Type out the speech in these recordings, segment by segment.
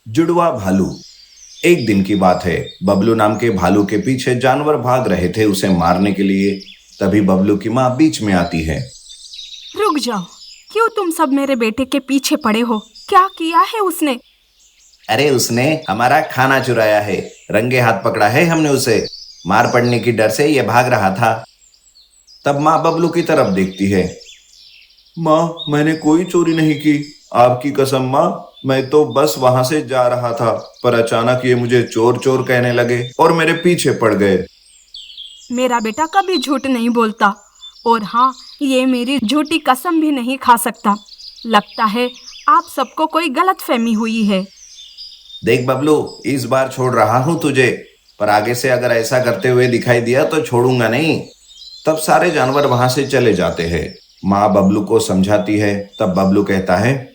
जुड़वा भालू। एक दिन की बात है। बबलू नाम के भालू के पीछे जानवर भाग रहे थे उसे मारने के लिए। तभी बबलू की माँ बीच में आती है। रुक जाओ। क्यों तुम सब मेरे बेटे के पीछे पड़े हो? क्या किया है उसने? अरे उसने हमारा खाना चुराया है। रंगे हाथ पकड़ा है हमने उसे। मार पड़ने की डर से ये भाग रहा था। तब माँ बबलू की तरफ देखती है। माँ, मैंने कोई चोरी नहीं की। आपकी कसम माँ, मैं तो बस वहां से जा रहा था, पर अचानक ये मुझे चोर चोर कहने लगे और मेरे पीछे पड़ गए। मेरा बेटा कभी झूठ नहीं बोलता। और हाँ, ये मेरी झूठी कसम भी नहीं खा सकता। लगता है आप सबको कोई गलतफहमी हुई है। देख बबलू, इस बार छोड़ रहा हूं तुझे, पर आगे से अगर ऐसा करते हुए दिखाई दिया तो छोड़ूंगा नहीं। तब सारे जानवर वहां से चले जाते हैं। माँ बबलू को समझाती है। तब बबलू कहता है,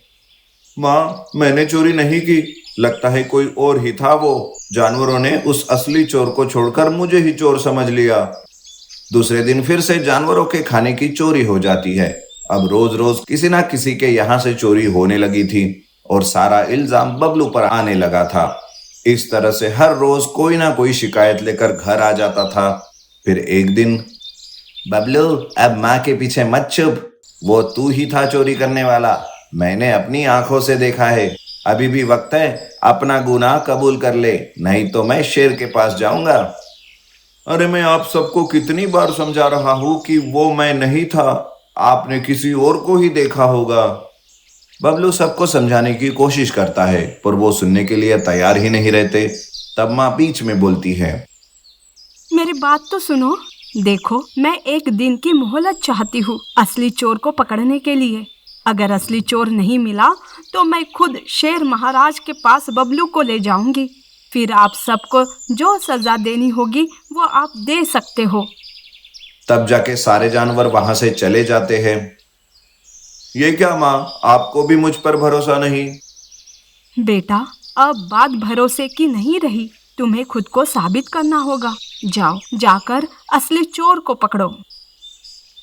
माँ, मैंने चोरी नहीं की। लगता है कोई और ही था वो। जानवरों ने उस असली चोर को छोड़कर मुझे ही चोर समझ लिया। दूसरे दिन फिर से जानवरों के खाने की चोरी हो जाती है। अब रोज रोज किसी ना किसी के यहाँ से चोरी होने लगी थी और सारा इल्जाम बबलू पर आने लगा था। इस तरह से हर रोज कोई ना कोई शिकायत लेकर घर आ जाता था। फिर एक दिन, बबलू, अब माँ के पीछे मत छुप। वो तू ही था चोरी करने वाला। मैंने अपनी आंखों से देखा है। अभी भी वक्त है, अपना गुनाह कबूल कर ले, नहीं तो मैं शेर के पास जाऊंगा। अरे मैं आप सबको कितनी बार समझा रहा हूं कि वो मैं नहीं था। आपने किसी और को ही देखा होगा। बबलू सबको समझाने की कोशिश करता है, पर वो सुनने के लिए तैयार ही नहीं रहते। तब माँ बीच में बोलती है। मेरी बात तो सुनो। देखो, मैं एक दिन की मोहलत चाहती हूँ असली चोर को पकड़ने के लिए। अगर असली चोर नहीं मिला तो मैं खुद शेर महाराज के पास बबलू को ले जाऊंगी। फिर आप सबको जो सजा देनी होगी वो आप दे सकते हो। तब जाके सारे जानवर वहां से चले जाते हैं। ये क्या माँ, आपको भी मुझ पर भरोसा नहीं? बेटा, अब बात भरोसे की नहीं रही। तुम्हें खुद को साबित करना होगा। जाओ, जाकर असली चोर को पकड़ो।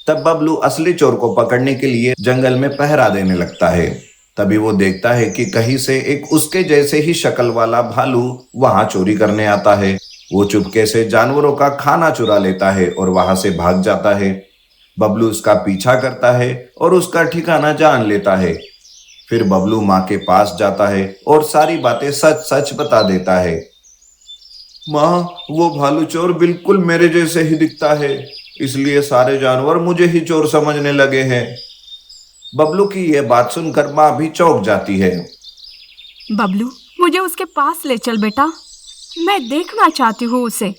तब बबलू असली चोर को पकड़ने के लिए जंगल में पहरा देने लगता है। तभी वो देखता है कि कहीं से एक उसके जैसे ही शक्ल वाला भालू वहां चोरी करने आता है। वो चुपके से जानवरों का खाना चुरा लेता है और वहां से भाग जाता है। बबलू उसका पीछा करता है और उसका ठिकाना जान लेता है। फिर बबलू माँ के पास जाता है और सारी बातें सच सच बता देता है। माँ, वो भालू चोर बिल्कुल मेरे जैसे ही दिखता है, इसलिए सारे जानवर मुझे ही चोर समझने लगे हैं। बबलू की यह बात सुनकर माँ भी चौंक जाती है। बबलू, मुझे उसके पास ले चल बेटा। मैं देखना चाहती हूँ उसे।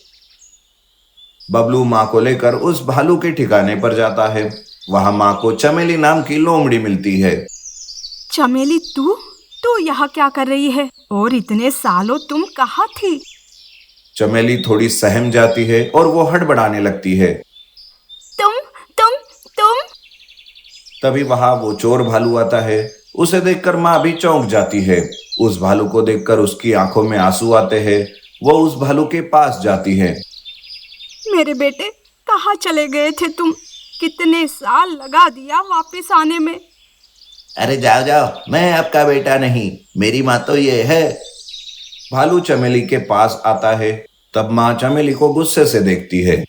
बबलू माँ को लेकर उस भालू के ठिकाने पर जाता है। वहां माँ को चमेली नाम की लोमड़ी मिलती है। चमेली, तू तू यहाँ क्या कर रही है? और इतने सालों तुम कहाँ थी? चमेली थोड़ी सहम जाती है और वो हड़बड़ाने लगती है। तुम तुम तुम तभी वहां वो चोर भालू आता है। उसे देखकर माँ भी चौंक जाती है। उस भालू को देखकर उसकी आंखों में आंसू आते हैं। वो उस भालू के पास जाती है। मेरे बेटे, कहाँ चले गए थे तुम? कितने साल लगा दिया वापस आने में। अरे जाओ जाओ, मैं आपका बेटा नहीं, मेरी माँ तो ये है। भालू चमेली के पास आता है। तब माँ चमेली को गुस्से से देखती है।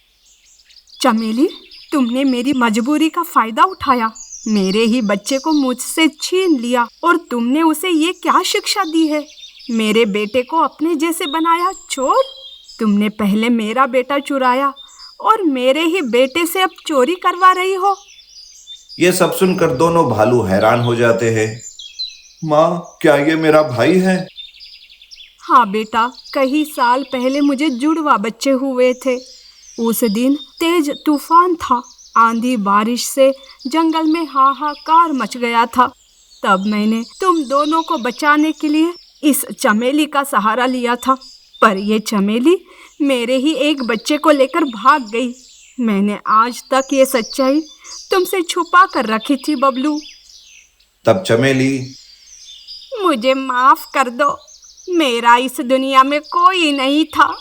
चमेली, तुमने मेरी मजबूरी का फायदा उठाया। मेरे ही बच्चे को मुझसे छीन लिया और तुमने उसे ये क्या शिक्षा दी है? मेरे बेटे को अपने जैसे बनाया चोर। तुमने पहले मेरा बेटा चुराया और मेरे ही बेटे से अब चोरी करवा रही हो। ये सब सुनकर दोनों भालू हैरान हो जाते हैं। माँ, क्या ये मेरा भाई है? हाँ बेटा, कई साल पहले मुझे जुड़वा बच्चे हुए थे। उस दिन तेज तूफान था। आंधी बारिश से जंगल में हाहाकार मच गया था। तब मैंने तुम दोनों को बचाने के लिए इस चमेली का सहारा लिया था। पर ये चमेली मेरे ही एक बच्चे को लेकर भाग गई। मैंने आज तक ये सच्चाई तुमसे छुपा कर रखी थी बबलू। तब चमेली, मुझे माफ कर दो। मेरा इस दुनिया में कोई नहीं था।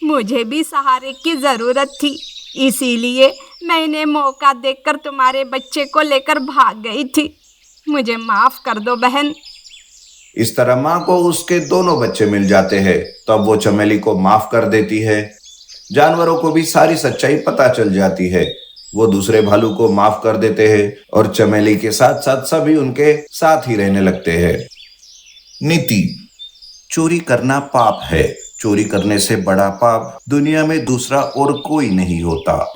मुझे भी सहारे की जरूरत थी, इसीलिए मैंने मौका देखकर तुम्हारे बच्चे को लेकर भाग गई थी। मुझे माफ कर दो बहन। इस तरह माँ को उसके दोनों बच्चे मिल जाते हैं। तब वो चमेली को माफ कर देती है। जानवरों को भी सारी सच्चाई पता चल जाती है। वो दूसरे भालू को माफ कर देते हैं और चमेली के साथ साथ सभी उनके साथ ही रहने लगते हैं। नीति: चोरी करना पाप है। चोरी करने से बड़ा पाप दुनिया में दूसरा और कोई नहीं होता।